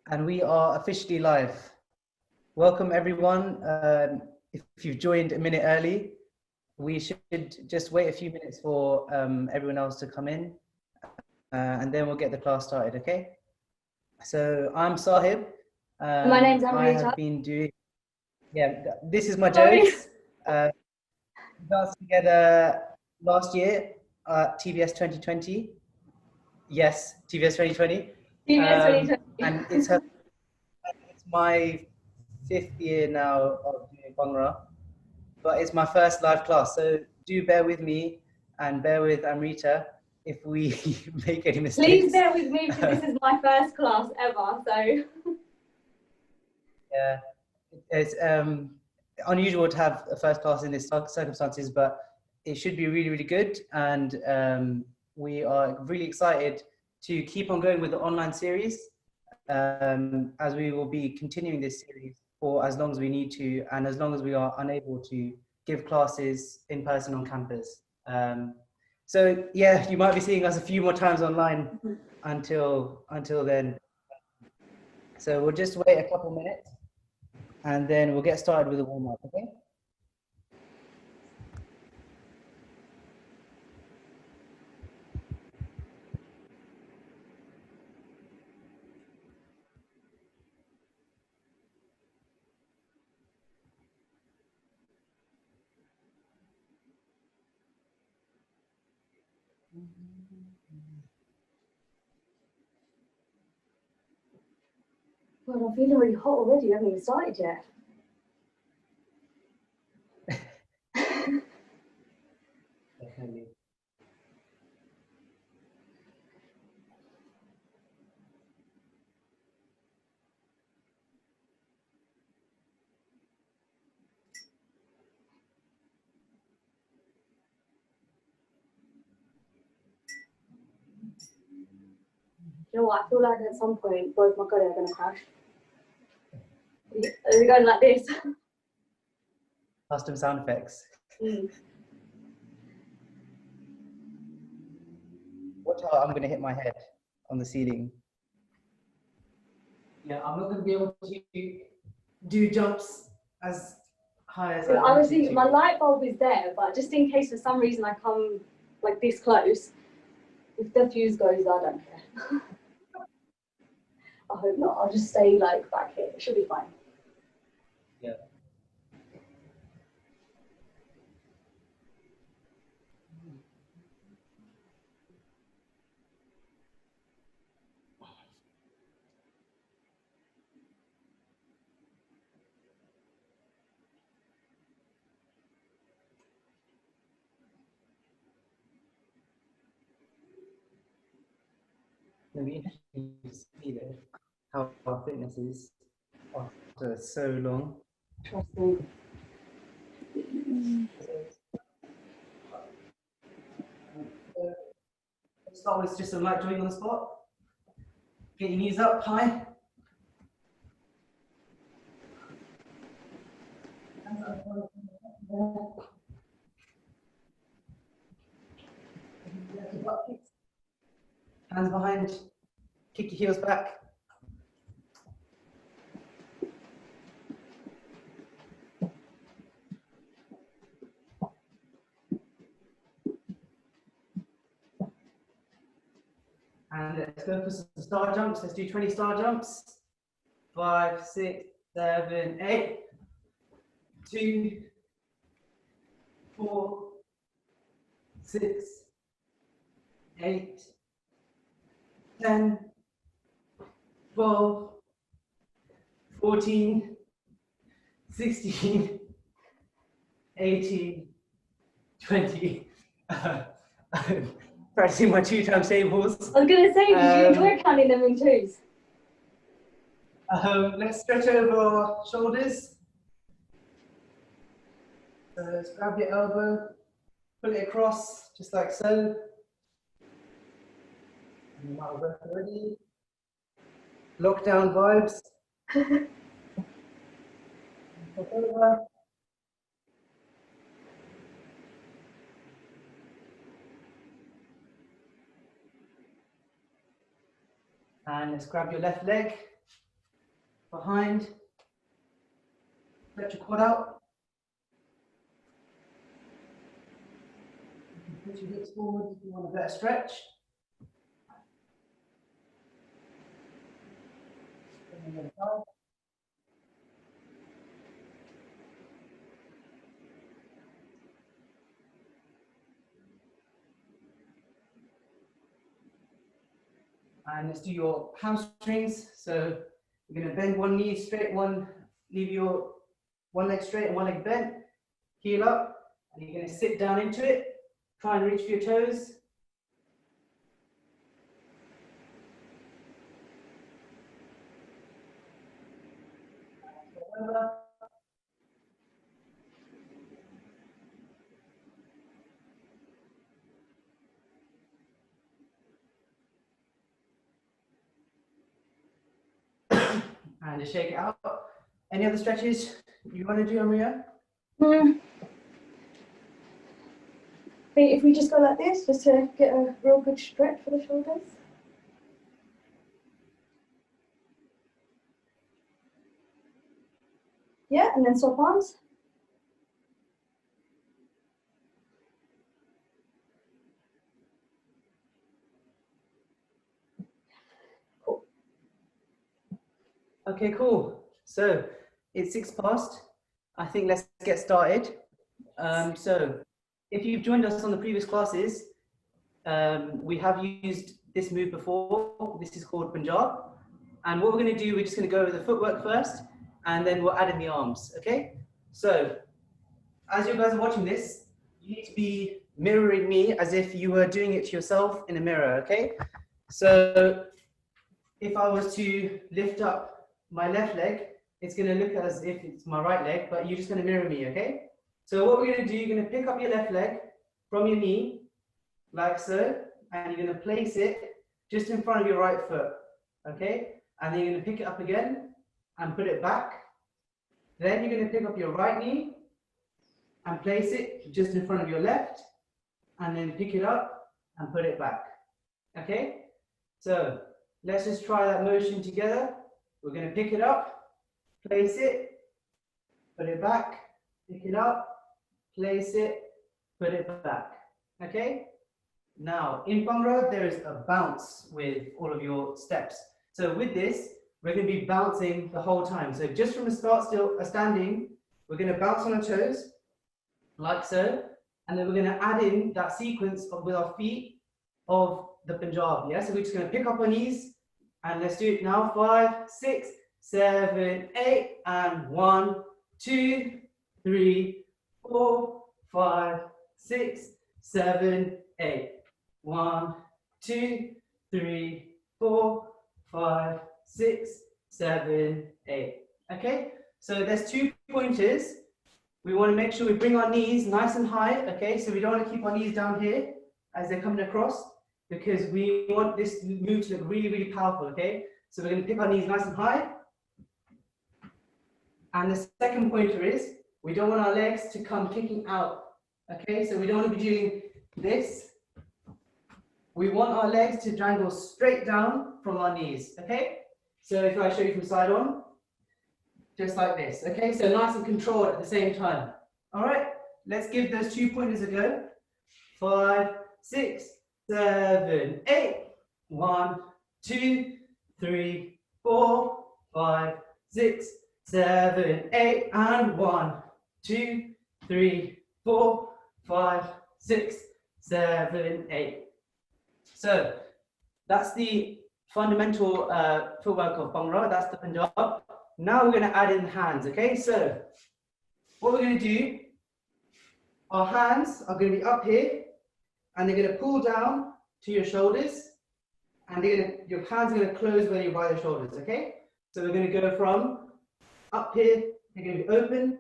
And we are officially live. Welcome everyone. If you've joined a minute early, we should just wait a few minutes for everyone else to come in, and then we'll get the class started, okay? So I'm Sahib. My name's Amrita. I have been doing, this is my jokes. We danced together last year at TVS 2020. Yes, TVS 2020. TVS 2020. And it's my 5th year now of doing Bhangra, but it's my first live class. So do bear with me and bear with Amrita if we make any mistakes. Please bear with me because this is my first class ever. So yeah, it's unusual to have a first class in these circumstances, but it should be really, really good. And we are really excited to keep on going with the online series, as we will be continuing this series for as long as we need to, and as long as we are unable to give classes in person on campus. So yeah, you might be seeing us a few more times online until then. So we'll just wait a couple minutes and then we'll get started with the warm-up, okay? God, I'm feeling really hot already. I haven't even started yet. Definitely. You know what? I feel like at some point both my colleagues are going to crash. Are we going like this? Custom sound effects. Watch out, I'm going to hit my head on the ceiling. Yeah, I'm not going to be able to do jumps as high as I want Honestly, to. my light bulb is there, but just in case for some reason I come like this close, if the fuse goes, I don't care. I hope not. I'll just stay like back here. It should be fine. Yeah. It'll be interesting to see though, how our fitness is after so long. Trust me. Let's start with just some light jogging on the spot. Get your knees up high. Hands behind, kick your heels back. And let's go for some star jumps. Let's do 20 star jumps. 5, 6, 7, 8. 2, 4, 6, 8, 10, 12, 14, 16, 18, 20. I'm practicing my 2 times tables. I was going to say, did you enjoy counting them in twos? Let's stretch over our shoulders. So let's grab your elbow, pull it across, just like so. And you might have breath already. Lockdown vibes. Over. And let's grab your left leg. behind. Let your quad out. You can push your hips forward if you want a better stretch. And let's do your hamstrings. So you're going to bend one knee straight, leave your one leg straight and one leg bent. Heel up, and you're going to sit down into it. Try and reach for your toes. And just shake it out. Any other stretches you want to do, Amria? I think if we just go like this, just to get a real good stretch for the shoulders. Yeah, and then swap arms. Cool. Okay, cool. So it's 6 past. I think let's get started. So if you've joined us on the previous classes, we have used this move before. This is called Punjab. And what we're going to do, we're just going to go over the footwork first, and then we'll add in the arms, okay? So as you guys are watching this, you need to be mirroring me as if you were doing it to yourself in a mirror, okay? So if I was to lift up my left leg, it's going to look as if it's my right leg, but you're just going to mirror me, okay? So what we're going to do, you're going to pick up your left leg from your knee, like so, and you're going to place it just in front of your right foot, okay? And then you're going to pick it up again and put it back. Then you're going to pick up your right knee and place it just in front of your left, and then pick it up and put it back, okay? So let's just try that motion together. We're going to pick it up, place it, put it back, pick it up, place it, put it back, okay? Now, in Bhangra, there is a bounce with all of your steps. So with this, we're going to be bouncing the whole time. So just from the start, standing, we're going to bounce on our toes, like so, and then we're going to add in that sequence with our feet of the Punjab. Yeah, so we're just going to pick up our knees, and let's do it now. 5, 6, 7, 8, and 1, 2, 3, 4, 5, 6, 7, 8. 1, 2, 3, 4, 5, 6, 7, 8. Okay, so there's 2 pointers. We want to make sure we bring our knees nice and high. Okay, so we don't want to keep our knees down here as they're coming across, because we want this move to look really, really powerful. Okay, so we're going to pick our knees nice and high. And the second pointer is we don't want our legs to come kicking out. Okay, so we don't want to be doing this. We want our legs to dangle straight down from our knees, okay? So if I show you from side on, just like this, okay? So nice and controlled at the same time. All right, let's give those 2 pointers a go. 5, 6, 7, 8. 1, 2, 3, 4, 5, 6, 7, 8. And 1, 2, 3, 4, 5, 6, 7, 8. So that's the fundamental footwork of Bhangra, that's the Punjab. Now we're going to add in hands, okay? So what we're going to do, our hands are going to be up here, and they're going to pull down to your shoulders, and your hands are going to close when you're by the shoulders, okay? So we're going to go from up here, they're going to be open,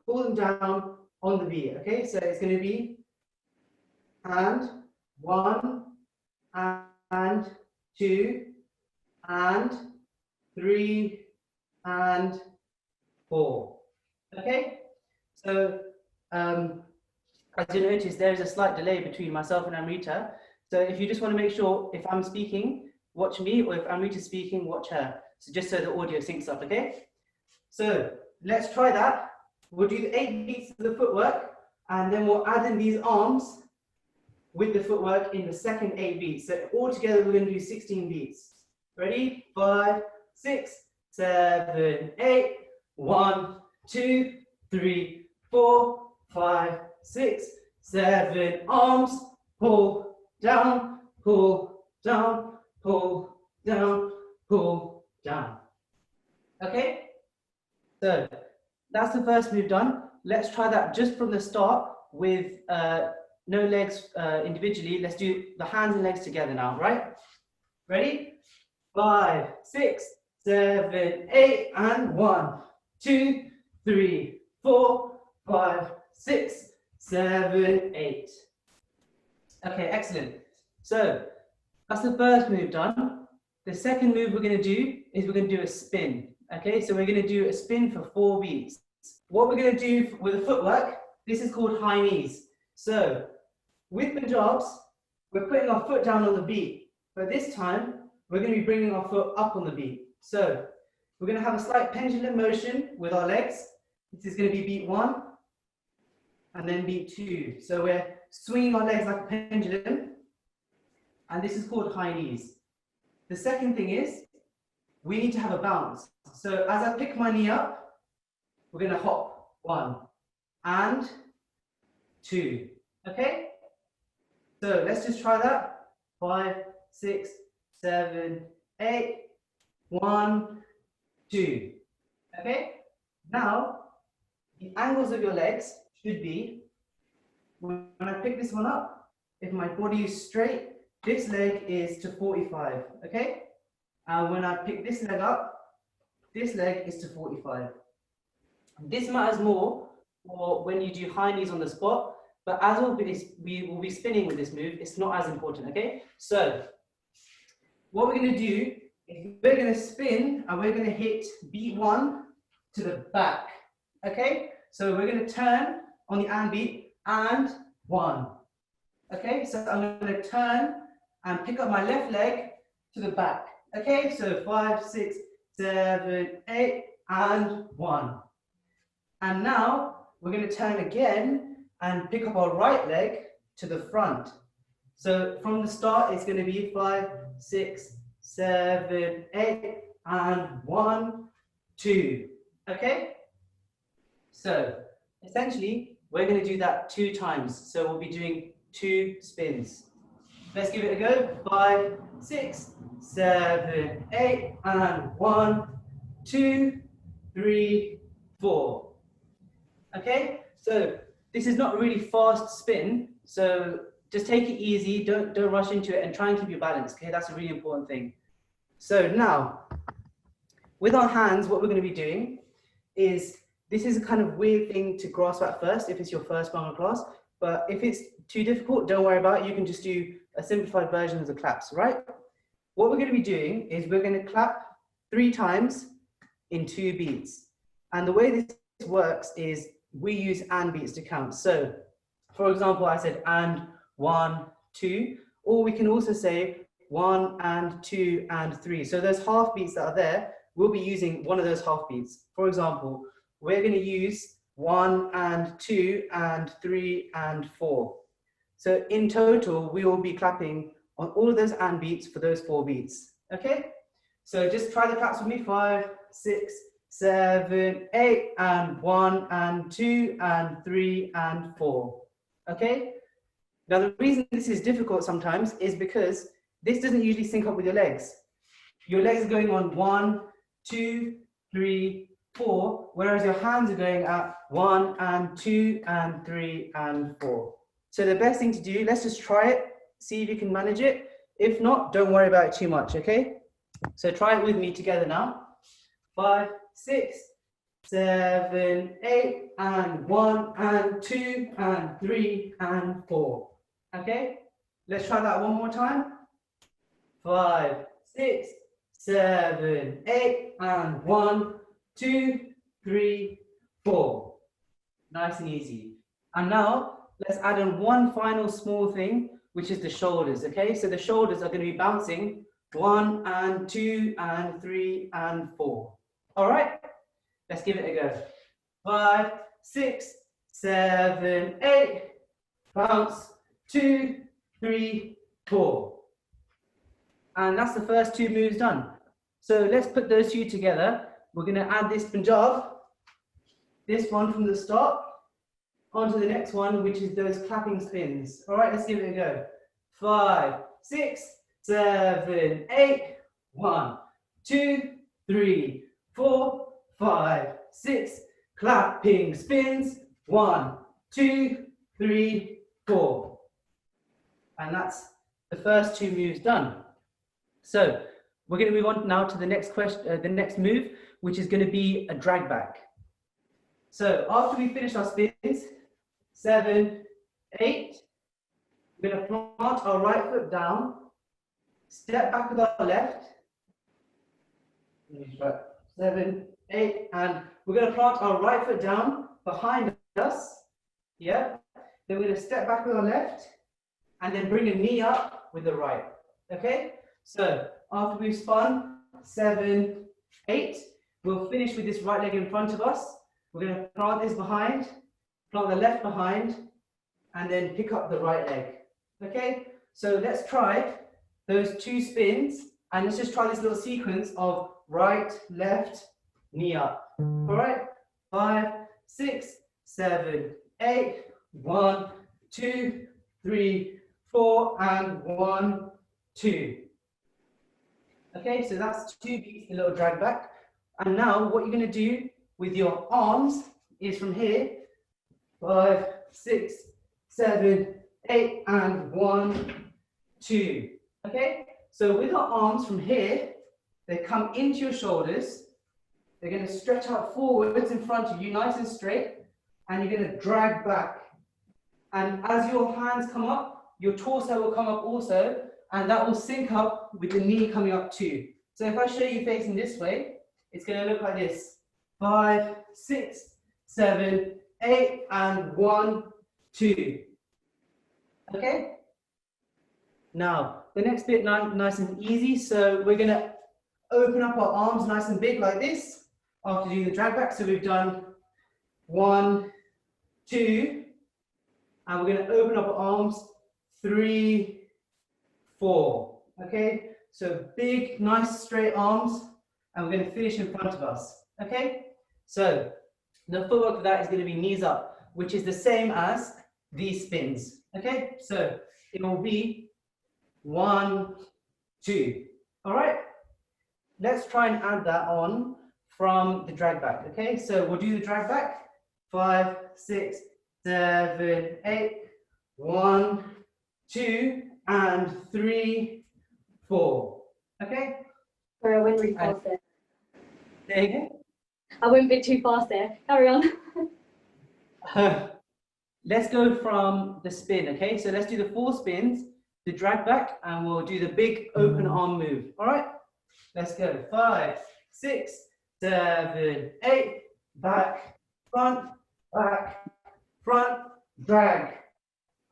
pull them down on the V, okay? So it's going to be and 1, and 2, and 3, and 4. Okay, so as you notice, there is a slight delay between myself and Amrita. So if you just want to make sure, if I'm speaking, watch me, or if Amrita's speaking, watch her. So just so the audio syncs up, okay? So let's try that. We'll do the 8 beats of the footwork, and then we'll add in these arms with the footwork in the second 8 beats. So altogether, we're going to do 16 beats. Ready? 5, 6, 7, 8. 1, 2, 3, 4, 5, 6, 7. Arms, pull down, pull down, pull down, pull down. Okay? So that's the first move done. Let's try that just from the start with no legs individually. Let's do the hands and legs together now, right? Ready? 5, 6, 7, 8, and 1, 2, 3, 4, 5, 6, 7, 8. Okay, excellent. So that's the first move done. The second move we're going to do is we're going to do a spin. Okay, so we're going to do a spin for 4 beats. What we're going to do with the footwork, this is called high knees. So with Punjabs, we're putting our foot down on the beat, but this time we're going to be bringing our foot up on the beat. So we're going to have a slight pendulum motion with our legs. This is going to be beat 1 and then beat 2. So we're swinging our legs like a pendulum, and this is called high knees. The second thing is we need to have a bounce. So as I pick my knee up, we're going to hop 1 and 2. Okay? So let's just try that. 5, 6, 7, 8. 1, 2. Okay? Now, the angles of your legs should be, when I pick this one up, if my body is straight, this leg is to 45. Okay? And when I pick this leg up, this leg is to 45. This matters more for when you do high knees on the spot, but as we will be spinning with this move, it's not as important, okay? So, what we're going to do is we're going to spin and we're going to hit beat 1 to the back, okay? So we're going to turn on the and beat and 1, okay? So I'm going to turn and pick up my left leg to the back, okay? So 5, 6, 7, 8, and 1. And now we're going to turn again and pick up our right leg to the front. So from the start, it's going to be 5, 6, 7, 8, and 1, 2. Okay? So essentially, we're going to do that 2 times. So we'll be doing 2 spins. Let's give it a go. 5, 6, 7, 8, and 1, 2, 3, 4. Okay? So this is not a really fast spin. So just take it easy, don't rush into it, and try and keep your balance, okay? That's a really important thing. So now, with our hands, what we're going to be doing is, this is a kind of weird thing to grasp at first if it's your first Bhangra class, but if it's too difficult, don't worry about it. You can just do a simplified version of the claps, right? What we're going to be doing is we're going to clap 3 times in 2 beats. And the way this works is we use and beats to count. So, for example, I said and 1, 2, or we can also say 1 and 2 and 3. So those half beats that are there, we'll be using one of those half beats. For example, we're going to use 1 and 2 and 3 and 4. So in total, we will be clapping on all of those and beats for those 4 beats. Okay? So just try the claps with me. 5, 6, 7, 8, and 1 and 2 and 3 and 4. Okay? Now, the reason this is difficult sometimes is because this doesn't usually sync up with your legs. Your legs are going on 1, 2, 3, 4, whereas your hands are going at 1 and 2 and 3 and 4. So the best thing to do, let's just try it, see if you can manage it. If not, don't worry about it too much, okay? So try it with me together now. 5, 6, 7, 8, and 1 and 2 and 3 and 4. Okay, let's try that one more time. 5, 6, 7, 8, and 1, 2, 3, 4. Nice and easy. And now let's add on one final small thing, which is the shoulders. Okay, so the shoulders are going to be bouncing 1 and 2 and 3 and 4. All right, let's give it a go. 5, 6, 7, 8. Bounce. 2, 3, 4. And that's the first two moves done. So let's put those two together. We're going to add this Punjab, this one from the start, onto the next one, which is those clapping spins. All right, let's give it a go. 5, 6, 7, 8. 1, 2, 3, 4, 5, 6. Clapping spins. 1, 2, 3, 4. And that's the first two moves done. So we're going to move on now to the next question, the next move, which is going to be a drag back. So after we finish our spins, 7, 8, we're going to plant our right foot down, step back with our left. 7, 8, and we're going to plant our right foot down behind us. Yeah. Then we're going to step back with our left, and then bring a knee up with the right. Okay. So after we've spun 7, 8, we'll finish with this right leg in front of us. We're going to plant this behind, plant the left behind, and then pick up the right leg. Okay, so let's try those two spins, and let's just try this little sequence of right, left, knee up. All right, 5, 6, 7, 8. 1, 2, 3, 4, and 1, 2. Okay, so that's 2 beats, a little drag back. And now what you're going to do with your arms is from here, 5, 6, 7, 8, and 1, 2. Okay, so with our arms from here, they come into your shoulders. They're going to stretch out forwards in front of you, nice and straight, and you're going to drag back. And as your hands come up, your torso will come up also, and that will sync up with the knee coming up too. So if I show you facing this way, it's going to look like this. 5, 6, 7, 8, and 1, 2. Okay? Now, the next bit nice and easy. So we're going to open up our arms nice and big like this after doing the drag back. So we've done 1, 2, and we're going to open up our arms 3, 4. Okay? So big, nice straight arms, and we're going to finish in front of us. Okay? So the footwork for that is going to be knees up, which is the same as these spins. Okay? So it will be 1, 2. All right? Let's try and add that on from the drag back. Okay? So we'll do the drag back. 5, 6, 7, 8. 1, 2, and 3, 4. Okay? Sorry, I went really fast there. There you go. I went a bit too fast there. Carry on. Let's go from the spin, okay? So let's do the 4 spins, the drag back, and we'll do the big open arm move. All right? Let's go. 5, 6, 7, 8. Back, front, drag.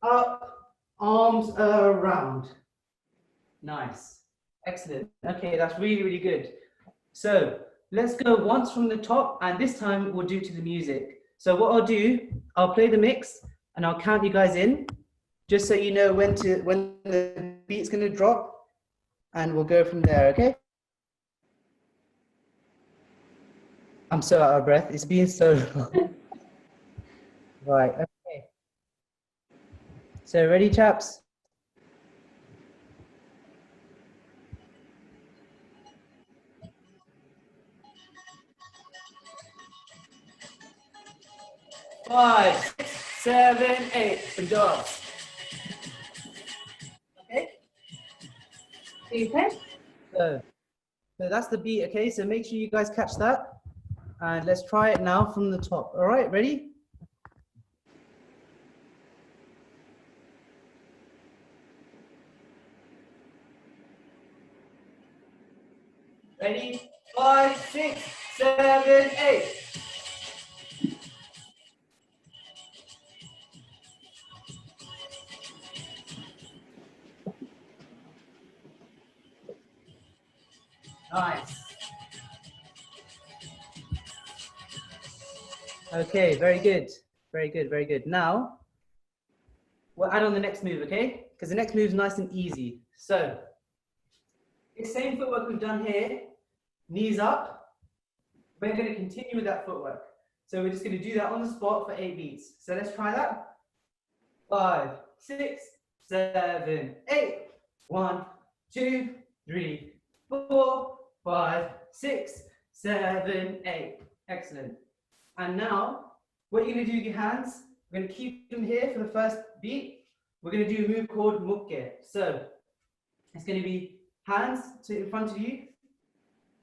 Up, arms around. Nice. Excellent. Okay, that's really, really good. So let's go once from the top, and this time we'll do to the music. So what I'll do, I'll play the mix and I'll count you guys in, just so you know when the beat's gonna drop, and we'll go from there, okay? I'm so out of breath. It's been so long. Right, okay. So ready, chaps? Five, 7, 8, and dogs. Okay? Okay. So that's the beat, okay? So make sure you guys catch that. And let's try it now from the top. All right, ready? Ready? 5, 6, 7, 8. Nice. Okay, very good. Very good, very good. Now, we'll add on the next move, okay? Because the next move is nice and easy. So, the same footwork we've done here, knees up. We're going to continue with that footwork. So we're just going to do that on the spot for 8 beats. So let's try that. 5, 6, 7, 8. 1, 2, 3, 4, 5, 6, 7, 8. Excellent. And now, what you're going to do with your hands, we're going to keep them here for the first beat. We're going to do a move called mukke. So it's going to be hands in front of you,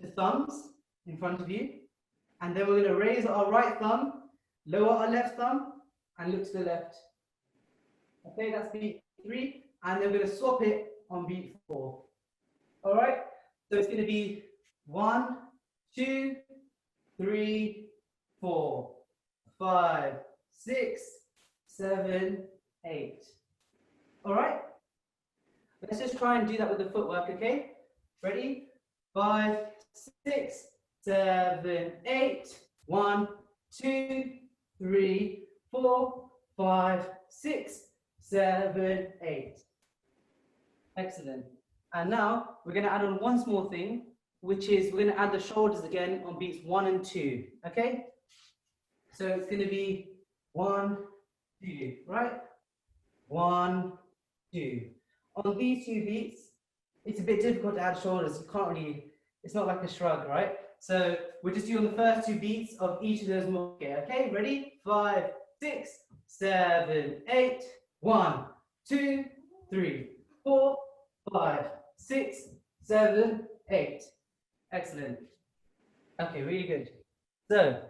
the thumbs in front of you, and then we're going to raise our right thumb, lower our left thumb, and look to the left. Okay, that's beat 3, and then we're going to swap it on beat 4. All right, so it's going to be 1, 2, 3, 4, 5, 6, 7, 8. All right, let's just try and do that with the footwork, okay? Ready? 5, 6, 7, 8. 1, 2, 3, 4, 5, 6, 7, 8. Excellent. And now we're going to add on one small thing, which is we're going to add the shoulders again on beats 1 and 2. Okay? So it's going to be 1, 2, right? 1, 2. On these 2 beats, it's a bit difficult to add shoulders. You can't really, it's not like a shrug, right? So we're just doing the first 2 beats of each of those mukke. Okay, ready? 5, 6, 7, 8. 1, 2, 3, 4, 5, 6, 7, 8. Excellent. Okay, really good. So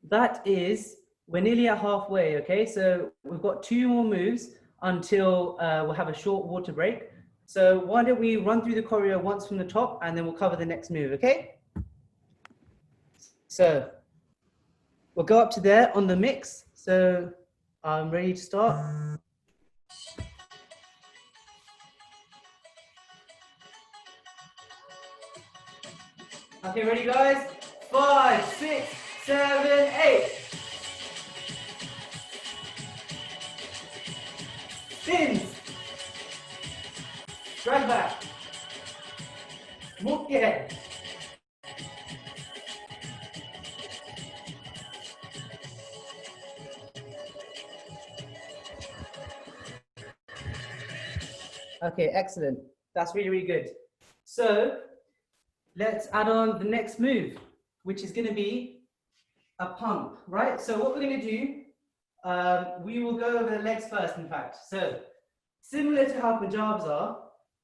that is, we're nearly at halfway, okay? So we've got 2 more moves until we'll have a short water break. So why don't we run through the choreo once from the top, and then we'll cover the next move, okay? So we'll go up to there on the mix. So I'm ready to start. Okay, ready guys? 5, 6, 7, 8. Spins. Drag back. Mukke. Okay, excellent. That's really, really good. So let's add on the next move, which is going to be a pump, right? So what we're going to do, we will go over the legs first, in fact. So similar to how Punjabs are,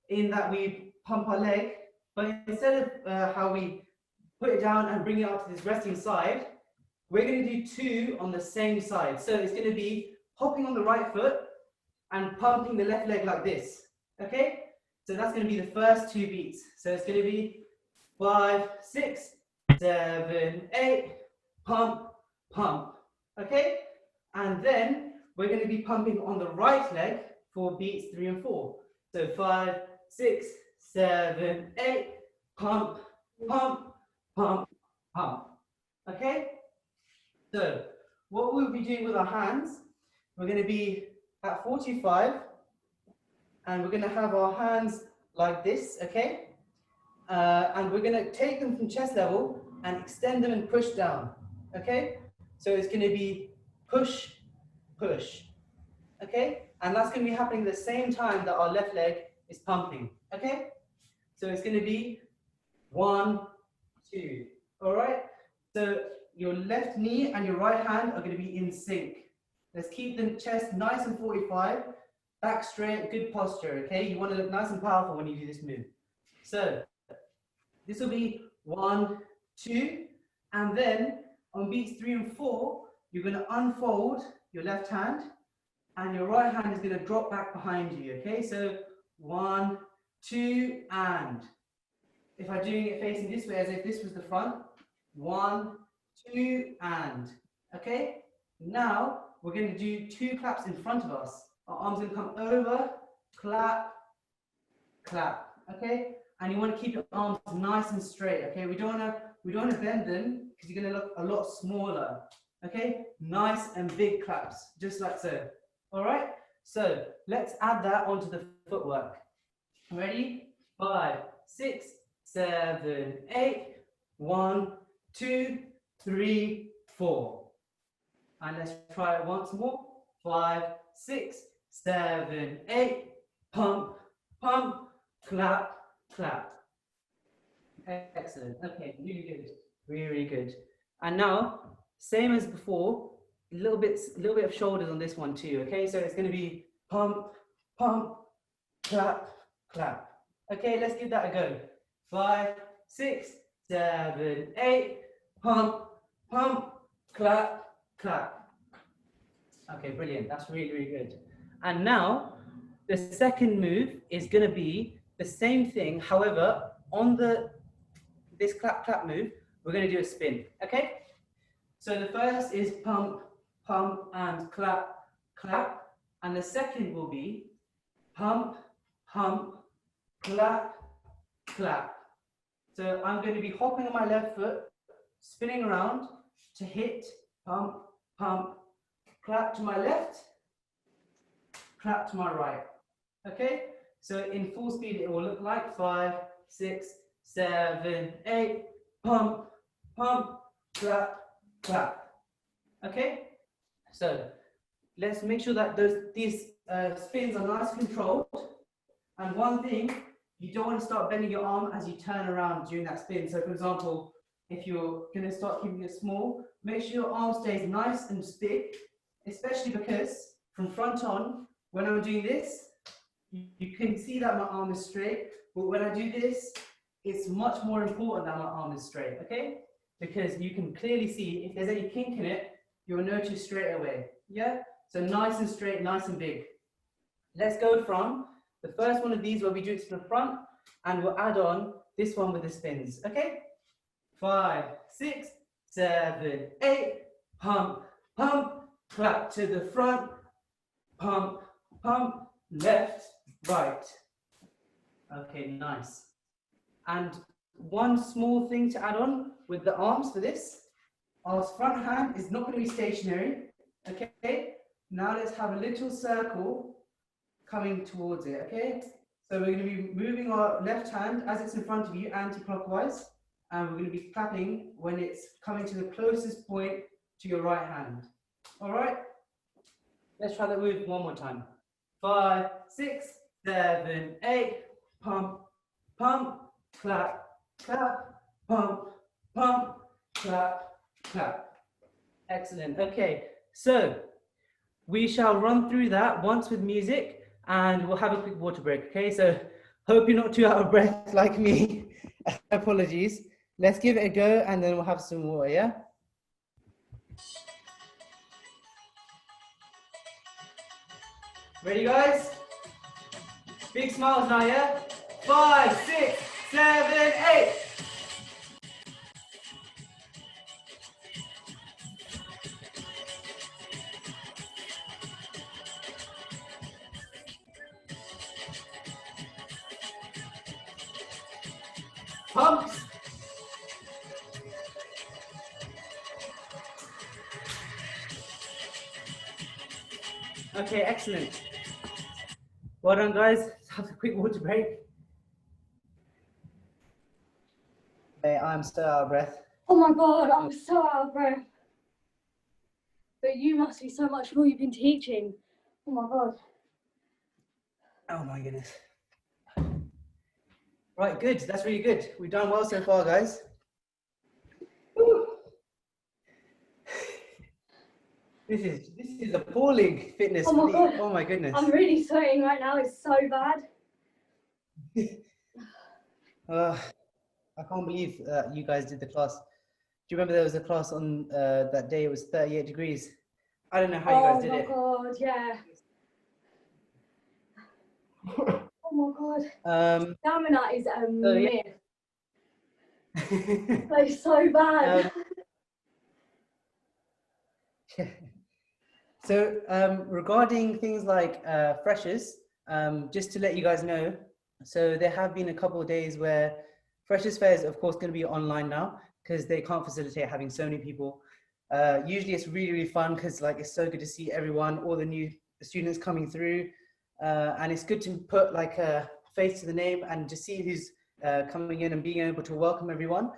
in that we pump our leg, but instead of how we put it down and bring it out to this resting side, we're going to do 2 on the same side. So it's going to be hopping on the right foot and pumping the left leg like this. Okay? So that's going to be the first 2 beats. So it's going to be 5, 6, 7, 8, pump, pump. Okay? And then we're going to be pumping on the right leg for beats 3 and 4. So 5, 6, 7, 8, pump, pump, pump, pump. Okay? So what we'll be doing with our hands, we're going to be at 45, and we're going to have our hands like this, okay? And we're going to take them from chest level and extend them and push down, okay? So it's going to be push, push, okay? And that's going to be happening at the same time that our left leg is pumping, okay? So it's going to be 1, 2, all right? So your left knee and your right hand are going to be in sync. Let's keep the chest nice and 45, back straight, good posture, okay? You want to look nice and powerful when you do this move. So this will be 1, 2, and then on beats 3 and 4, you're going to unfold your left hand, and your right hand is going to drop back behind you, okay? So 1, 2, and. If I'm doing it facing this way as if this was the front, 1, 2, and. Okay? Now we're going to do 2 claps in front of us. Our arms are going to come over, clap, clap. Okay? and you want to keep your arms nice and straight. Okay, we don't want to bend them because you're going to look a lot smaller. Okay, nice and big claps, just like so. All right, so let's add that onto the footwork. Ready? 5, 6, 7, 8. 1, 2, 3, 4. And let's try it once more. 5, 6, 7, 8. Pump, pump, clap, clap. Excellent. Okay, really good. Really, really good. And now, same as before, a little bit of shoulders on this one too. Okay, so it's going to be pump, pump, clap, clap. Okay, let's give that a go. 5, 6, 7, 8. Pump, pump, clap, clap. Okay, brilliant. That's really, really good. And now, the second move is going to be the same thing. However, on this clap, clap move, we're going to do a spin. Okay? So the first is pump, pump, and clap, clap. And the second will be pump, pump, clap, clap. So I'm going to be hopping on my left foot, spinning around to hit, pump, pump, clap to my left, clap to my right. Okay? So in full speed, it will look like 5, 6, 7, 8, pump, pump, clap, clap. Okay? So let's make sure that these spins are nice and controlled. And one thing, you don't want to start bending your arm as you turn around during that spin. So for example, if you're going to start keeping it small, make sure your arm stays nice and big, especially because from front on, when I'm doing this, you can see that my arm is straight, but when I do this, it's much more important that my arm is straight, okay? Because you can clearly see if there's any kink in it, you'll notice straight away, yeah? So nice and straight, nice and big. Let's go from the first one of these where we do it to the front, and we'll add on this one with the spins, okay? 5, 6, 7, 8, pump, pump, clap to the front, pump, pump, left, right. Okay, nice. And one small thing to add on with the arms for this, our front hand is not going to be stationary, okay? Now let's have a little circle coming towards it, okay? So we're going to be moving our left hand as it's in front of you, anti-clockwise, and we're going to be clapping when it's coming to the closest point to your right hand. All right? Let's try that move one more time. 5, 6, 7, 8, pump, pump, clap, clap, pump, pump, clap, clap. Excellent. Okay, so we shall run through that once with music, and we'll have a quick water break, okay? So hope you're not too out of breath like me. Apologies. Let's give it a go, and then we'll have some water, yeah? Ready, guys? Big smiles now, yeah? 5, 6, 7, 8. Pumps. Okay, excellent. Well done, guys. Let's have a quick water break. Okay, I'm so out of breath. Oh my God, I'm so out of breath. But you must be so much more you've been teaching. Oh my God. Oh my goodness. Right, good. That's really good. We've done well so far, guys. Woo. This is appalling fitness. Oh my God. Oh my goodness. I'm really sweating right now. It's so bad. I can't believe you guys did the class. Do you remember there was a class on that day? It was 38 degrees. I don't know how you guys did it. Oh my God, yeah. Oh my God. Stamina is a myth. It's so bad. So regarding things like freshers, just to let you guys know, So there have been a couple of days where Freshers Fair is, of course, going to be online now because they can't facilitate having so many people. Usually it's really, really fun because like it's so good to see everyone, all the new students coming through. And it's good to put like a face to the name and just see who's coming in and being able to welcome everyone.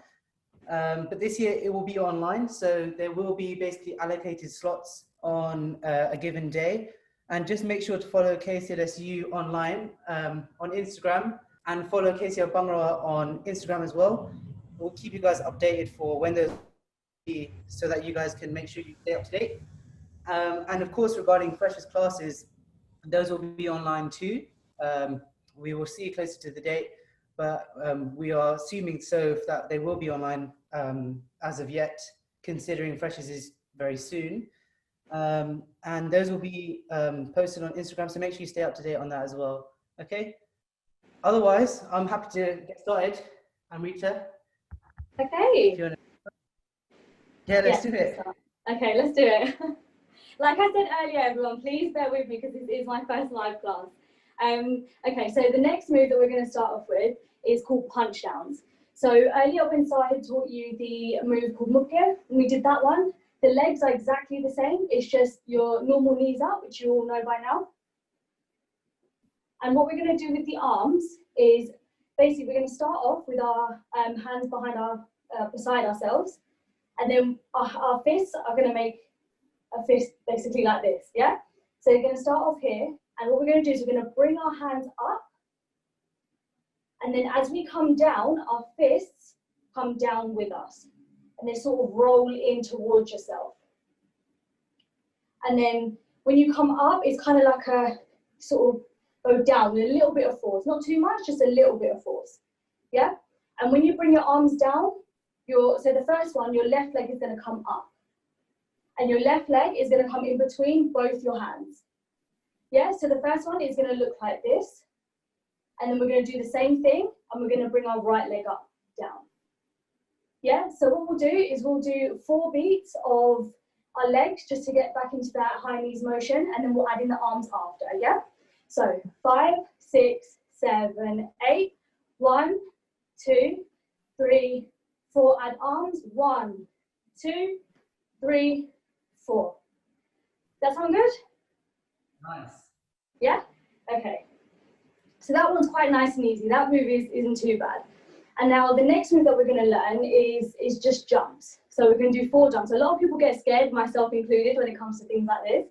But this year it will be online, so there will be basically allocated slots on a given day. And just make sure to follow KCLSU online on Instagram, and follow KCL Bhangra on Instagram as well. We'll keep you guys updated for when those be, so that you guys can make sure you stay up to date. And of course, regarding freshers classes, those will be online too. We will see closer to the date, but we are assuming so that they will be online as of yet, considering freshers is very soon. And those will be posted on Instagram, so make sure you stay up to date on that as well. Okay. Otherwise, I'm happy to get started. Amrita. Okay. Yeah, let's do it. Okay, let's do it. Like I said earlier, everyone, please bear with me because this is my first live class. Okay, so the next move that we're going to start off with is called punch downs. So earlier when I had taught you the move called mukke, and we did that one. The legs are exactly the same. It's just your normal knees up, which you all know by now. And what we're going to do with the arms is basically we're going to start off with our hands behind our beside ourselves, and then our fists are going to make a fist basically like this, yeah? So you're going to start off here, and what we're going to do is we're going to bring our hands up, and then as we come down, our fists come down with us, and they sort of roll in towards yourself. And then when you come up, it's kind of like a sort of go down with a little bit of force, not too much, just a little bit of force, yeah? And when you bring your arms down, so the first one, your left leg is going to come up, and your left leg is going to come in between both your hands. Yeah, so the first one is going to look like this, and then we're going to do the same thing, and we're going to bring our right leg up, down. Yeah, so what we'll do is we'll do 4 beats of our legs just to get back into that high knees motion, and then we'll add in the arms after, yeah? So 5, 6, 7, 8, 1, 2, 3, 4, add arms, 1, 2, 3, 4. That sound good? Nice. Yeah? Okay. So that one's quite nice and easy. That move isn't too bad. And now the next move that we're going to learn is just jumps. So we're going to do 4 jumps. A lot of people get scared, myself included, when it comes to things like this.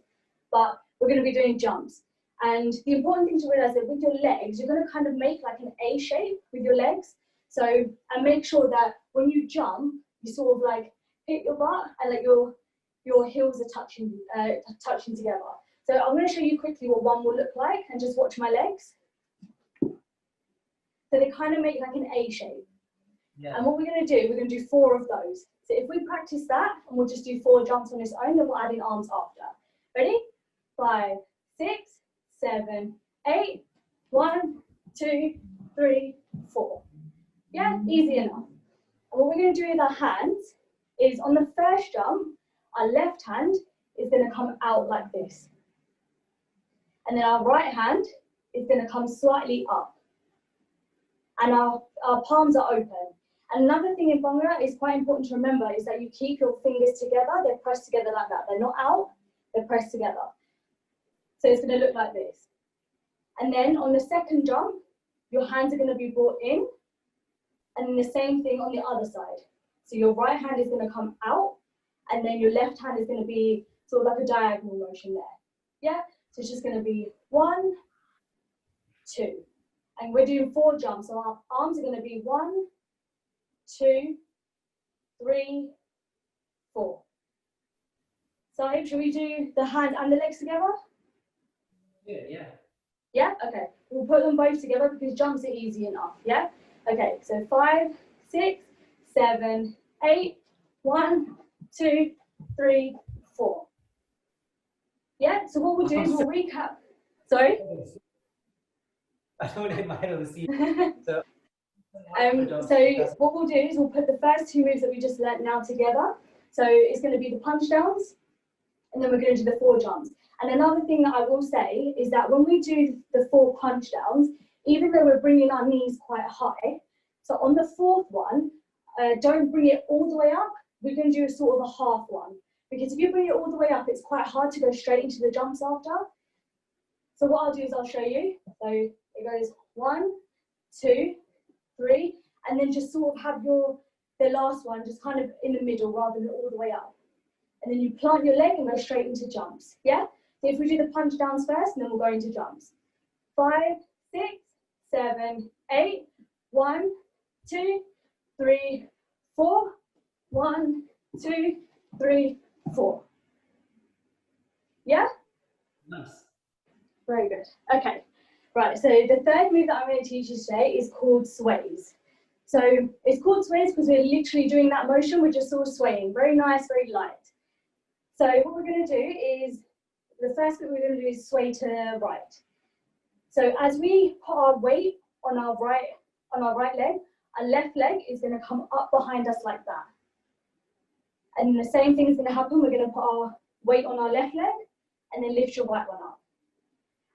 But we're going to be doing jumps. And the important thing to realize that with your legs, you're going to kind of make like an A shape with your legs. So, and make sure that when you jump, you sort of like hit your butt and like your heels are touching together. So I'm going to show you quickly what one will look like, and just watch my legs. So they kind of make like an A shape. Yeah. And what we're going to do, we're going to do 4 of those. So if we practice that, and we'll just do 4 jumps on its own, then we'll add in arms after. Ready? 5, 6, 7, 8, 1, 2, 3, 4. Yeah, easy enough. And what we're going to do with our hands is on the first jump, our left hand is going to come out like this. And then our right hand is going to come slightly up. And our palms are open. And another thing in Bhangra is quite important to remember is that you keep your fingers together. They're pressed together like that. They're not out, they're pressed together. So it's going to look like this. And then on the second jump, your hands are going to be brought in. And then the same thing on the other side. So your right hand is going to come out, and then your left hand is going to be sort of like a diagonal motion there. Yeah? So it's just going to be 1, 2. And we're doing 4 jumps. So our arms are going to be 1, 2, 3, 4. So should we do the hand and the legs together? Yeah. Yeah? Okay. We'll put them both together because jumps are easy enough. Yeah? Okay. So 5, 6, 7, 8, 1, 2, 3, 4. Yeah? So what we'll do is we'll recap. Sorry? I don't want to hit my head on the ceiling. So what we'll do is we'll put the first 2 moves that we just learnt now together. So it's going to be the punch downs, and then we're going to do the 4 jumps. And another thing that I will say is that when we do the 4 punch downs, even though we're bringing our knees quite high. So on the fourth one, don't bring it all the way up. We're going to do a sort of a half one, because if you bring it all the way up, it's quite hard to go straight into the jumps after. So what I'll do is I'll show you. So it goes 1, 2, 3, and then just sort of have the last one just kind of in the middle rather than all the way up. And then you plant your leg and go straight into jumps. Yeah? So if we do the punch downs first, and then we'll go into jumps. 5, 6, 7, 8, 1, 2, 3, 4, 1, 2, 3, 4. Yeah? Nice. Very good. Okay. Right, so the third move that I'm going to teach you today is called sways. So it's called sways because we're literally doing that motion, we're just sort of swaying. Very nice, very light. So what we're going to do is, the first bit we're going to do is sway to the right. So as we put our weight on our right leg, our left leg is going to come up behind us like that. And the same thing is going to happen. We're going to put our weight on our left leg and then lift your right one up.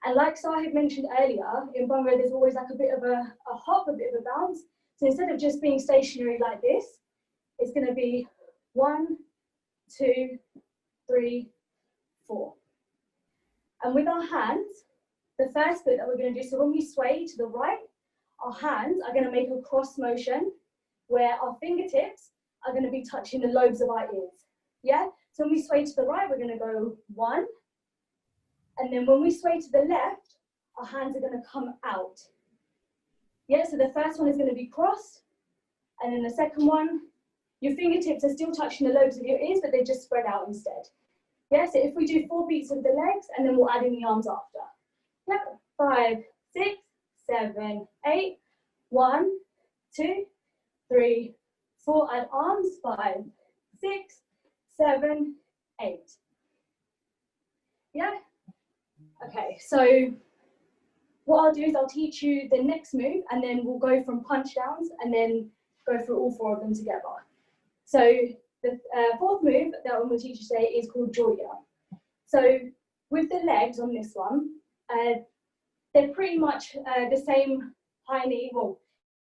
And like Sahib mentioned earlier, in Bhangra there's always like a bit of a hop, a bit of a bounce. So instead of just being stationary like this, it's going to be 1, 2, 3, 4. And with our hands, the first bit that we're going to do, so when we sway to the right, our hands are going to make a cross motion where our fingertips are going to be touching the lobes of our ears. Yeah? So when we sway to the right, we're going to go 1. And then when we sway to the left, our hands are going to come out. Yeah, so the first one is going to be crossed. And then the second one, your fingertips are still touching the lobes of your ears, but they just spread out instead. Yeah, so if we do 4 beats of the legs, and then we'll add in the arms after. Yep, 5, 6, 7, 8, 1, 2, 3, 4, add arms, 5, 6, 7, 8. Yeah? Okay, so what I'll do is I'll teach you the next move, and then we'll go from punch downs and then go through all 4 of them together. So the fourth move that I'm going to teach you today is called Joya. So with the legs on this one, they're pretty much the same high knee, well,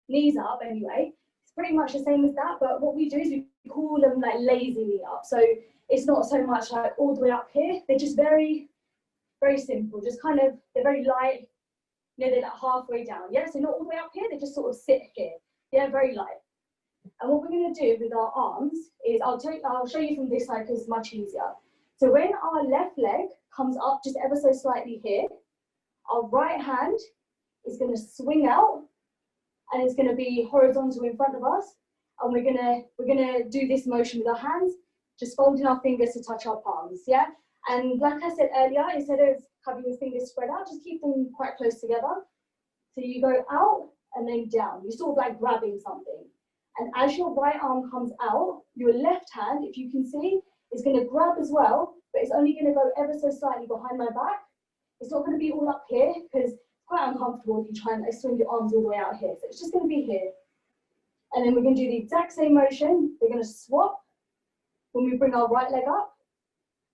knees up anyway. It's pretty much the same as that, but what we do is we call them like lazy knee up. So it's not so much like all the way up here. They're just very, very simple. Just kind of, they're very light. You know, they're like halfway down. Yeah, so not all the way up here. They just sort of sit here. Yeah, very light. And what we're going to do with our arms is, I'll show you from this side because it's much easier. So when our left leg comes up just ever so slightly here, our right hand is going to swing out, and it's going to be horizontal in front of us. And we're gonna do this motion with our hands, just folding our fingers to touch our palms. Yeah. And like I said earlier, instead of having your fingers spread out, just keep them quite close together. So you go out and then down. You're sort of like grabbing something. And as your right arm comes out, your left hand, if you can see, is going to grab as well, but it's only going to go ever so slightly behind my back. It's not going to be all up here because it's quite uncomfortable if you try and swing your arms all the way out here. So it's just going to be here. And then we're going to do the exact same motion. We're going to swap when we bring our right leg up.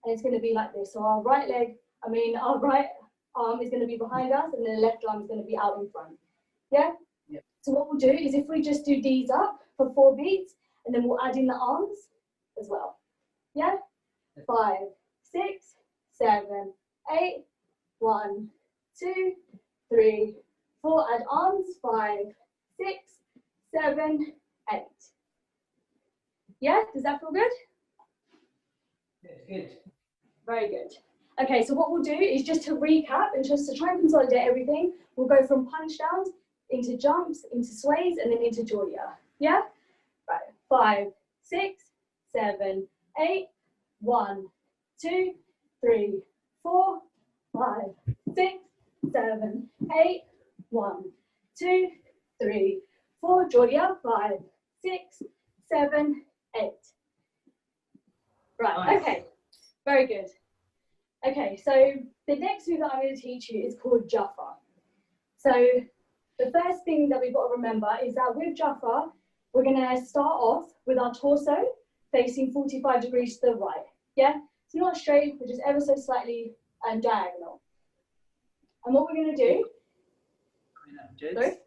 And it's going to be like this. So our right arm is going to be behind us, and then the left arm is going to be out in front. Yeah? Yep. So what we'll do is if we just do these up for 4 beats, and then we'll add in the arms as well. Yeah? 5, 6, 7, 8, 1, 2, 3, 4, add arms, 5, 6, 7, 8. Yeah? Does that feel good? Good. Very good. Okay, so what we'll do is just to recap and just to try and consolidate everything, we'll go from punch downs into jumps, into sways, and then into Joya. Yeah? Right. 5, 6, 7, 8, 1, 2, 3, 4, 5, 6, 7, 8, 1, 2, 3, 4, Joya, 5, 6, 7, 8. Right, Nice. okay, very good. Okay, so the next move that I'm going to teach you is called Jaffa. So the first thing that we've got to remember is that with Jaffa, we're going to start off with our torso facing 45 degrees to the right. Yeah, so not straight, but just ever so slightly diagonal. And what we're going to do Sorry?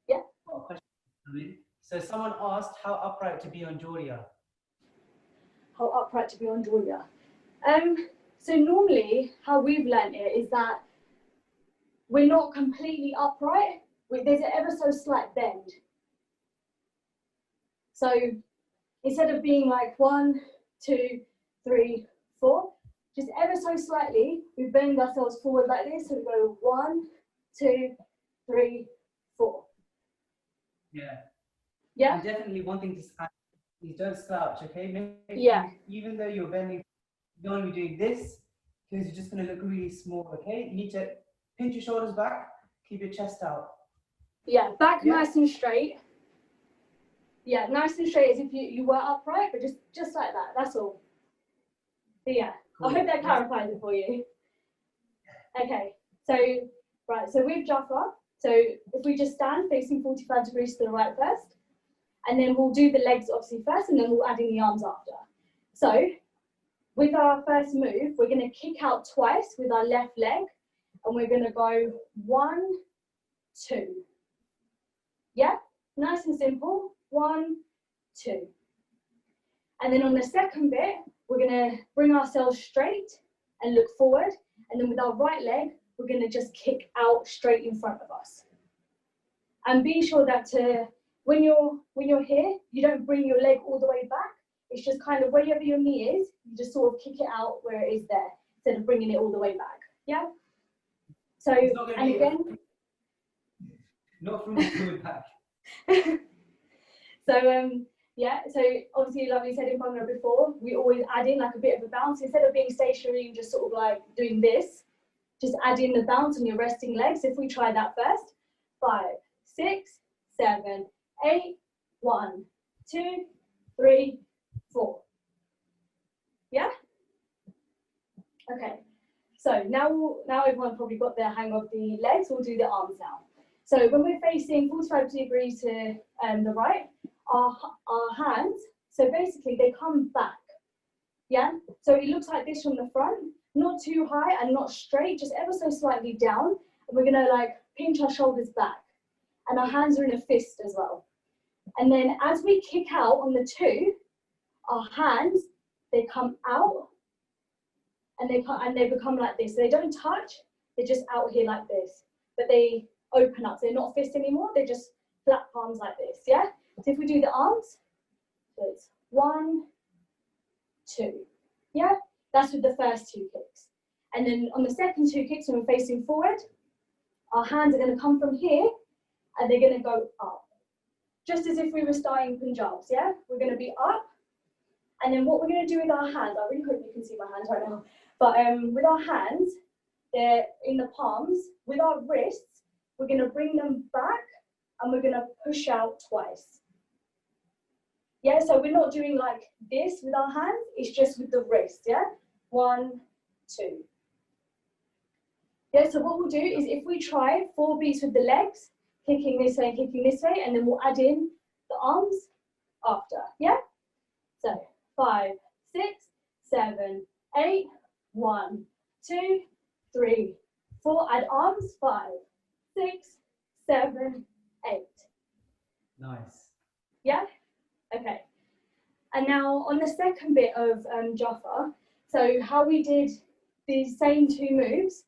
Yeah. Got a question. So someone asked how upright to be on Julia. How upright to be on Julia. So normally how we've learned it is that we're not completely upright. There's an ever so slight bend. So instead of being like 1, 2, 3, 4, just ever so slightly, we bend ourselves forward like this. So we go 1, 2, 3, 4. Yeah. Yeah. And definitely one thing to add is don't slouch, okay? Yeah. Even though you're bending, you don't want to be doing this because you're just going to look really small, okay? You need to pinch your shoulders back, keep your chest out. Yeah, back nice and straight. Yeah, nice and straight as if you were upright, but just like that, that's all. But yeah, cool. I hope that clarifies it for you. Okay, so, right, so with Jaffa, so if we just stand facing 45 degrees to the right first, and then we'll do the legs obviously first, and then we'll add in the arms after. So, with our first move, we're gonna kick out twice with our left leg, and we're gonna go 1, 2. Yeah, nice and simple, 1, 2. And then on the second bit, we're gonna bring ourselves straight and look forward. And then with our right leg, we're gonna just kick out straight in front of us. And be sure that when you're here, you don't bring your leg all the way back. It's just kind of wherever your knee is, you just sort of kick it out where it is there, instead of bringing it all the way back. Yeah? So, and again. Not from the way back. So, yeah, so obviously, like we said in Bhangra before, we always add in like a bit of a bounce. Instead of being stationary and just sort of like doing this, just add in the bounce on your resting legs. If we try that first, 5, 6, 7, 8, 1, 2, 3, 4. Yeah? Okay, so now everyone probably got their hang of the legs. We'll do the arms now. So when we're facing 45 degrees to the right, our hands, so basically they come back, yeah? So it looks like this from the front, not too high and not straight, just ever so slightly down. And we're gonna like pinch our shoulders back. And our hands are in a fist as well. And then as we kick out on the 2, our hands, they come out and they become like this. So they don't touch, they're just out here like this. But they open up, so they're not fists anymore, they're just flat palms like this, yeah? So if we do the arms, so it's 1, 2, yeah? That's with the first 2 kicks. And then on the second 2 kicks, when we're facing forward, our hands are gonna come from here, and they're gonna go up. Just as if we were starting Punjabs, yeah? We're gonna be up, and then what we're gonna do with our hands, I really hope you can see my hands right now, but with our hands, they're in the palms, with our wrists, we're gonna bring them back, and we're gonna push out twice. Yeah, so we're not doing like this with our hands, it's just with the wrist, yeah? 1, 2. Yeah, so what we'll do is if we try 4 beats with the legs, kicking this way, and then we'll add in the arms after, yeah? So 5, 6, 7, 8, 1, 2, 3, 4, add arms, 5, 6, 7, 8. Nice. Yeah? Okay. And now on the second bit of Jaffa, so how we did these same 2 moves,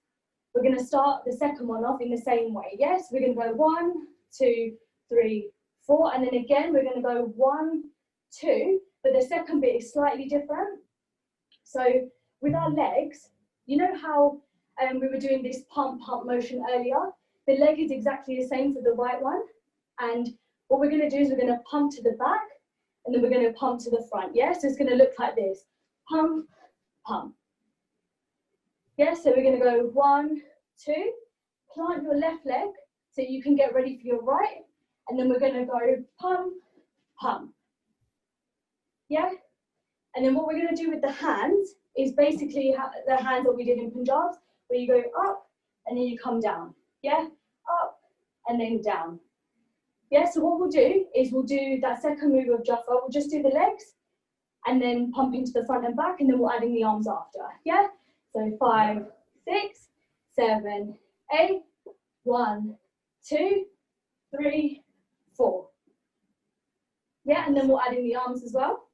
we're going to start the second one off in the same way. Yes, we're going to go 1, 2, 3, 4, and then again we're going to go 1, 2, but the second bit is slightly different. So with our legs, you know how we were doing this pump motion earlier? The leg is exactly the same for the right one, and what we're going to do is we're going to pump to the back, and then we're going to pump to the front. Yeah, so it's going to look like this: pump, pump. Yeah, so we're going to go 1, 2, plant your left leg so you can get ready for your right, and then we're going to go pump, pump. Yeah, and then what we're going to do with the hands is basically the hands that we did in Punjab, where you go up and then you come down. Yeah, up and then down. Yeah, so what we'll do is we'll do that second move of Jaffa. We'll just do the legs and then pump into the front and back, and then we'll add in the arms after. Yeah, so 5, 6, 7, 8, 1, 2, 3, 4. Yeah, and then we'll add in the arms as well.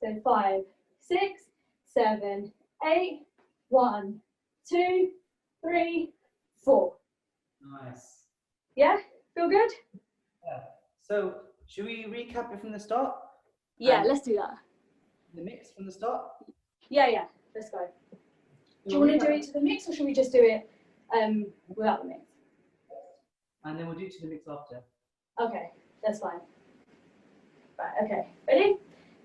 So 5, 6, 7, 8, 1, 2, 3, 4. Nice. Yeah, feel good? Yeah. So should we recap it from the start? Yeah, let's do that. The mix from the start? Yeah, let's go. Do you want to do it to the mix or should we just do it without the mix? And then we'll do it to the mix after. Okay, that's fine. Right, okay, ready?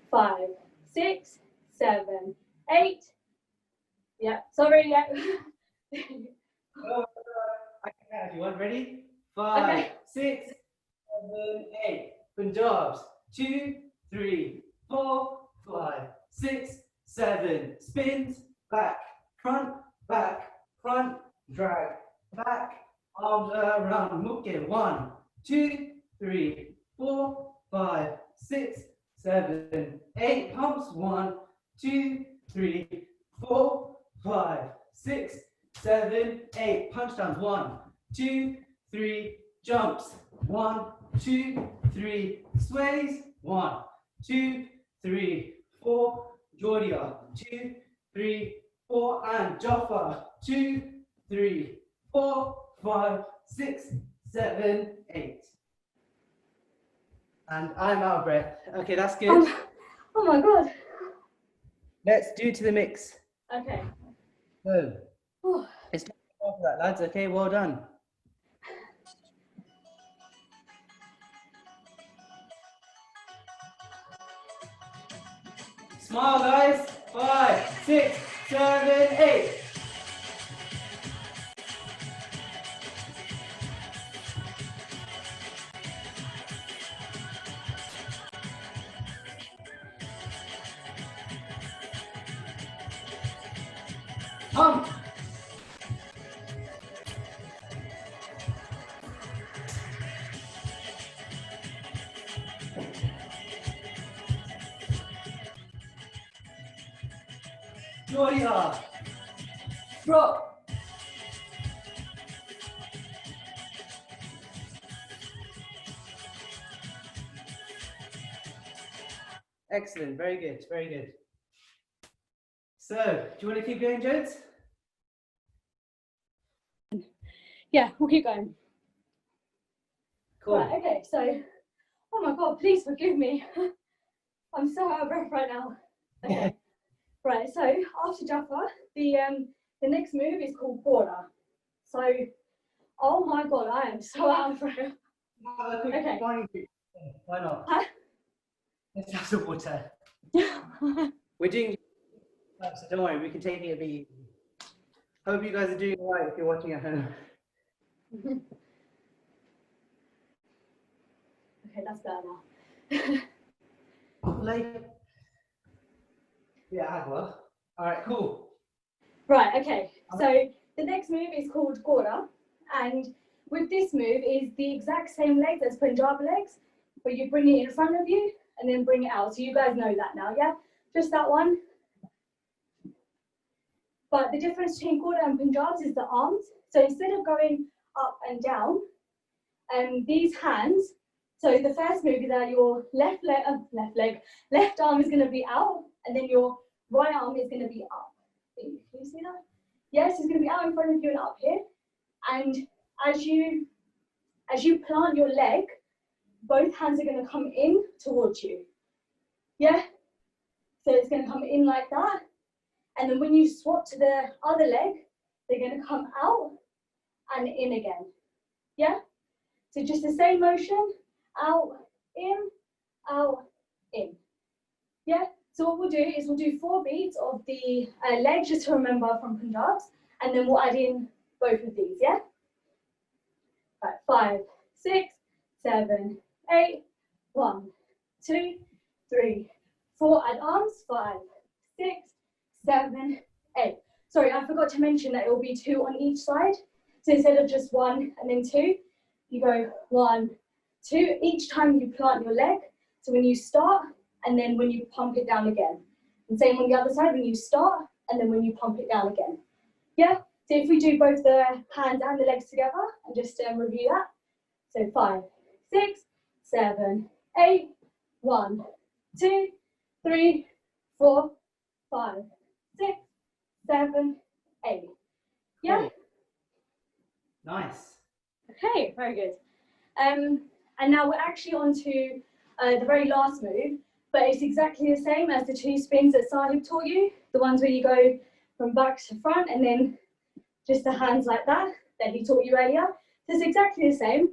5, 6, 7, 8. Yeah, sorry, yeah. Oh, I can count if you want. Ready? 5, Okay. 6, 7, 8. Punjabs. 2, 3, 4, 5, 6, 7. Spins. Back, front, drag, back, arms around. Mukke. 1, 2, 3, 4, 5, 6, 7, 8. Pumps. 1, 2, 3, 4, 5, 6, 7, 8. Punch downs. 1, 2, 3. Jumps. 1, 2, 3. Sways. 1, 2, 3, 4. Jordia. 2, 3, 4. And Jaffa. 2, 3, 4, 5, 6, 7, 8. And I'm out of breath. Okay, that's good. Oh my God. Let's do to the mix. Okay. So, Oh. it's time for that, lads. Okay, well done. Smile, guys. 5, 6, 7, 8. Pump. Jordia. Drop. Excellent. Very good. Very good. So, do you want to keep going, Jones? Yeah, we'll keep going. Cool. Right, okay, so, oh my God, please forgive me. I'm so out of breath right now. Okay, right, so after Jaffa, the next move is called Border. So, oh my God, I am so out of breath. Okay. Why not? Huh? Let's have some water. We're doing, so don't worry, we can take it a bit easy. Hope you guys are doing all right if you're watching at home. Okay, that's better now. Like, yeah, well. All right, cool. Right, okay, so the next move is called Gora, and with this move is the exact same legs as Punjab legs, but you bring it in front of you and then bring it out. So you guys know that now, yeah? Just that one. But the difference between Gora and Punjabs is the arms. So instead of going up and down, these hands, so the first move is that your left arm is going to be out, and then your right arm is going to be up. Can you see that? Yes, it's going to be out in front of you and up here. And as you plant your leg, both hands are going to come in towards you. Yeah? So it's going to come in like that. And then when you swap to the other leg, they're going to come out and in again. Yeah? So just the same motion, out, in, yeah? So what we'll do is we'll do 4 beats of the legs, just to remember from Punjabs, and then we'll add in both of these, yeah? Right, 5, 6, 7, 8, 1, 2, 3, 4, add arms, 5, 6, 7, 8. Sorry, I forgot to mention that it will be 2 on each side. So instead of just 1 and then 2, you go 1, 2, each time you plant your leg. So when you start, and then when you pump it down again. And same on the other side, when you start, and then when you pump it down again. Yeah? So if we do both the hands and the legs together and just review that. So 5, 6, 7, 8, 1, 2, 3, 4, 5, 6, 7, 8. Yeah? Great. Nice. Okay, very good. And now we're actually on to the very last move, but it's exactly the same as the 2 spins that Sahib taught you, the ones where you go from back to front and then just the hands like that he taught you earlier. So it's exactly the same.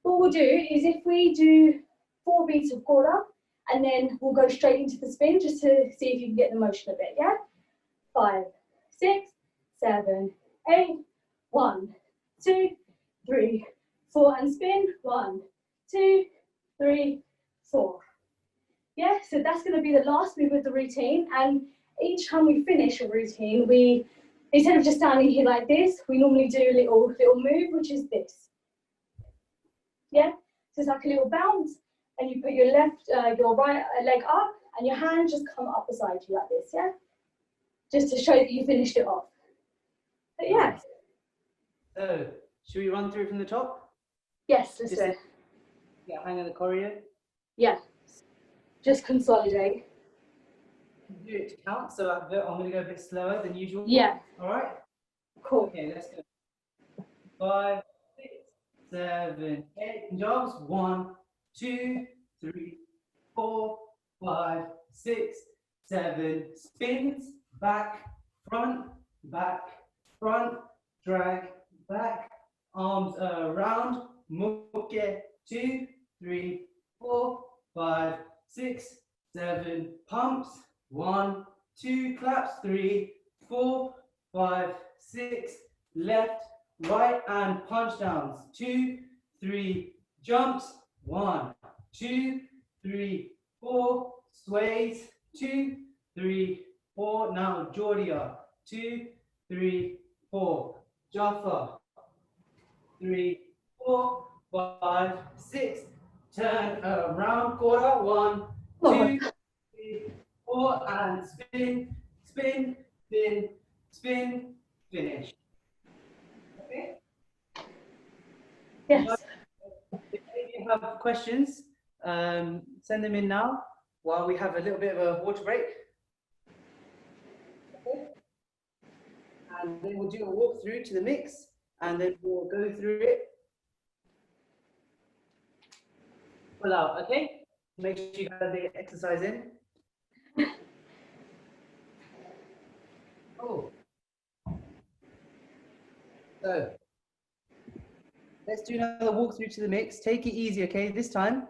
What we'll do is if we do 4 beats of quarter, and then we'll go straight into the spin just to see if you can get the motion a bit, yeah? 5, 6, 7, 8, 1, 2, 3, 4, and spin. 1, 2, 3, 4. Yeah, so that's going to be the last move of the routine, and each time we finish a routine, we, instead of just standing here like this, we normally do a little move, which is this. Yeah, so it's like a little bounce, and you put your right leg up, and your hands just come up beside you like this, yeah? Just to show that you finished it off. But yeah. So, should we run through from the top? Yes, let's do it. Yeah, hang on the choreo. Yeah, just consolidate. Do it to count, so I'm going to go a bit slower than usual. Yeah. All right? Cool. Okay, let's go. 5, 6, 7, 8. Jobs. 1, 2, 3, 4, 5, 6, 7. Spins. Back, front, drag, back, arms around, muke, 2, 3, 4, 5, 6, 7, pumps, 1, 2, claps, 3, 4, 5, 6, left, right, and punch downs, 2, 3, jumps, 1, 2, 3, 4, sways, 2, 3, 4, now Georgia, 2, 3, 4, Jaffa, 3, 4, 5, 6, turn around, quarter, 1, 2, 3, 4, and spin, spin, spin, spin, finish. Okay? Yes. If any of you have questions, send them in now while we have a little bit of a water break. Okay. And then we'll do a walkthrough to the mix, and then we'll go through it full out, okay? Make sure you guys get exercise in. Oh. So, let's do another walkthrough to the mix. Take it easy, okay? This time,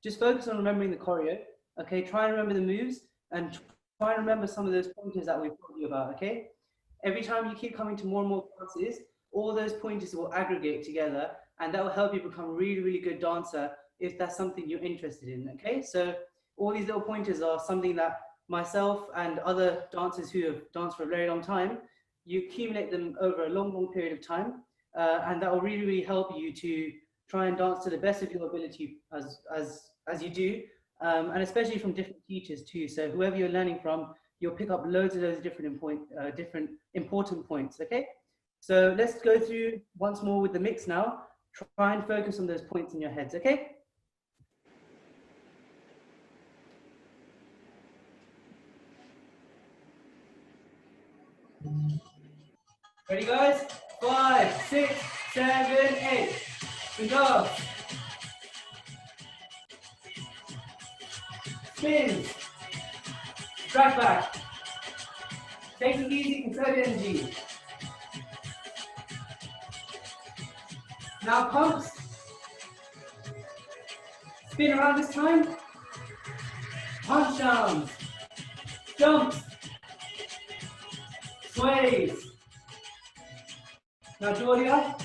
just focus on remembering the choreo, okay? Try and remember the moves, and try and remember some of those pointers that we've told you about, okay? Every time you keep coming to more and more dances, all those pointers will aggregate together, and that will help you become a really, really good dancer if that's something you're interested in, okay? So all these little pointers are something that myself and other dancers who have danced for a very long time, you accumulate them over a long, long period of time, and that will really, really help you to try and dance to the best of your ability as you do, and especially from different teachers too. So whoever you're learning from, you'll pick up loads of those different important points, okay? So let's go through once more with the mix now. Try and focus on those points in your heads, okay? Ready, guys? 5, 6, 7, 8. Good job. Spins. Drag back. Take it easy, conserve energy. Now pumps. Spin around this time. Punch downs. Jumps. Sways. Now Julia.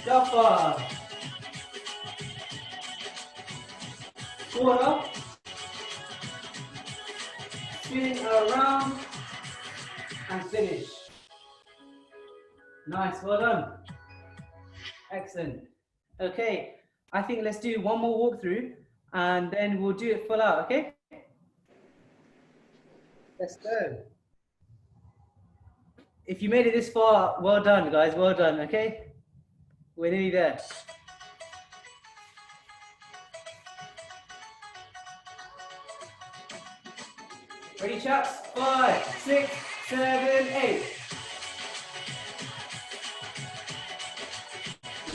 Jaffa. Quarter. Spin around and finish. Nice, well done. Excellent. Okay, I think let's do one more walkthrough and then we'll do it full out, okay? Let's go. if you made it this far, well done, guys. Well done. Okay, we're nearly there. Ready, chaps? 5, 6, 7, 8.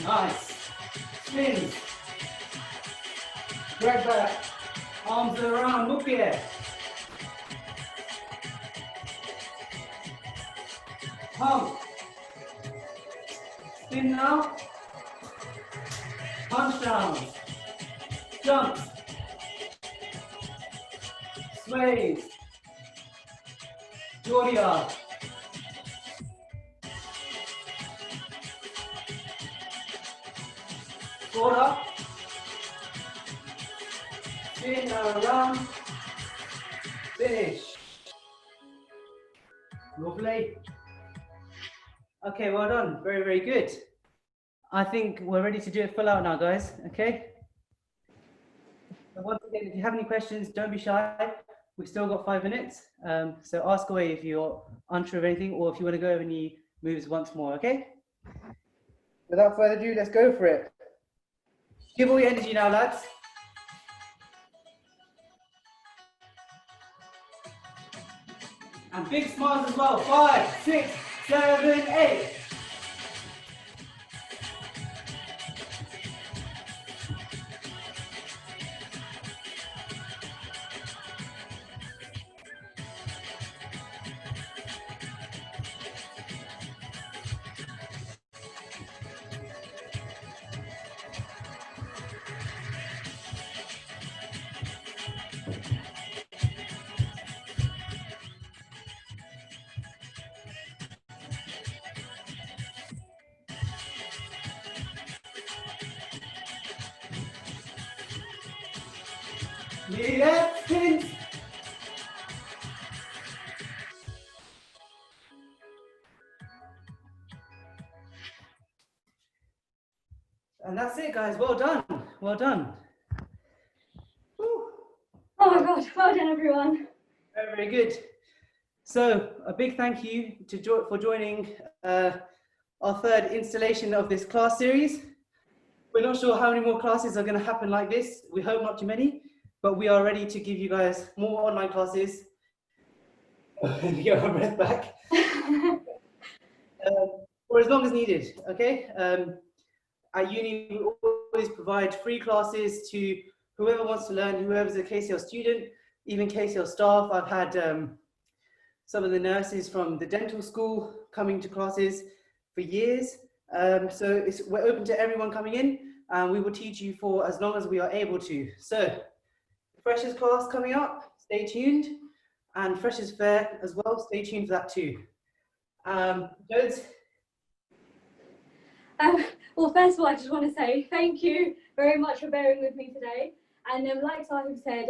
Nice. Spins. Drag back. Arms around. Look here. Pump. Spin now. Punch down. Jump. Sways. Georgia. Forward up. Spin around. Finish. Lovely. Okay, well done. Very, very good. I think we're ready to do it full out now, guys. Okay. So once again, if you have any questions, don't be shy. We've still got 5 minutes. So ask away if you're unsure of anything or if you want to go over any moves once more, okay? Without further ado, let's go for it. Give all your energy now, lads. And big smiles as well. 5, 6, 7, 8. Left pin. And that's it, guys. Well done. Well done. Woo. Oh my God, well done, everyone. Very, very good. So a big thank you for joining our third installation of this class series. We're not sure how many more classes are going to happen like this. We hope not too many, but we are ready to give you guys more online classes. Get our breath back. For as long as needed, okay? At uni, we always provide free classes to whoever wants to learn, whoever's a KCL student, even KCL staff. I've had some of the nurses from the dental school coming to classes for years. So we're open to everyone coming in, and we will teach you for as long as we are able to. So, Freshers class coming up, stay tuned, and Freshers Fair as well, stay tuned for that too. Jodes? Well, first of all, I just want to say thank you very much for bearing with me today. And like Sahib said,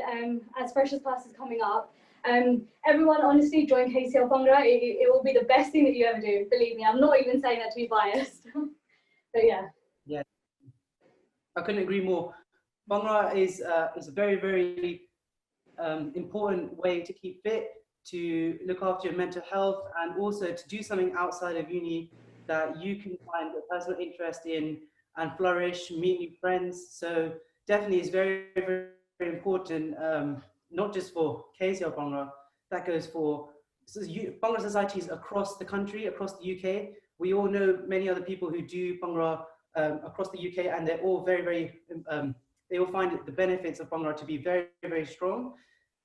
as Freshers class is coming up, everyone honestly join KCL Bhangra. It will be the best thing that you ever do. Believe me, I'm not even saying that to be biased. But yeah. Yeah, I couldn't agree more. Bhangra is a very, very important way to keep fit, to look after your mental health, and also to do something outside of uni that you can find a personal interest in and flourish, meet new friends. So definitely is very, very, very important, not just for KCL Bhangra, that goes for Bhangra societies across the country, across the UK. We all know many other people who do Bhangra across the UK, and they're all very, very, they all find the benefits of Bhangra to be very, very strong.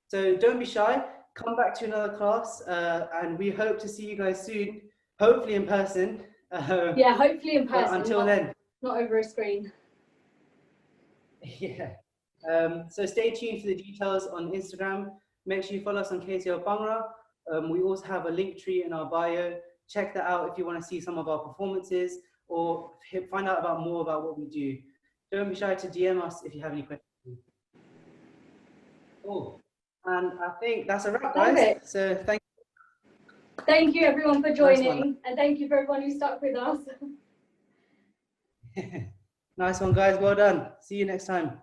So don't be shy, come back to another class, and we hope to see you guys soon, hopefully in person. Yeah, hopefully in person. Until then. Not over a screen. Yeah. So stay tuned for the details on Instagram. Make sure you follow us on KCL Bhangra. We also have a link tree in our bio. Check that out if you want to see some of our performances or find out more about what we do. Don't be shy to DM us if you have any questions. Oh, and I think that's a wrap, guys. Perfect. So thank you. Thank you everyone for joining, and thank you for everyone who stuck with us. Nice one, guys. Well done. See you next time.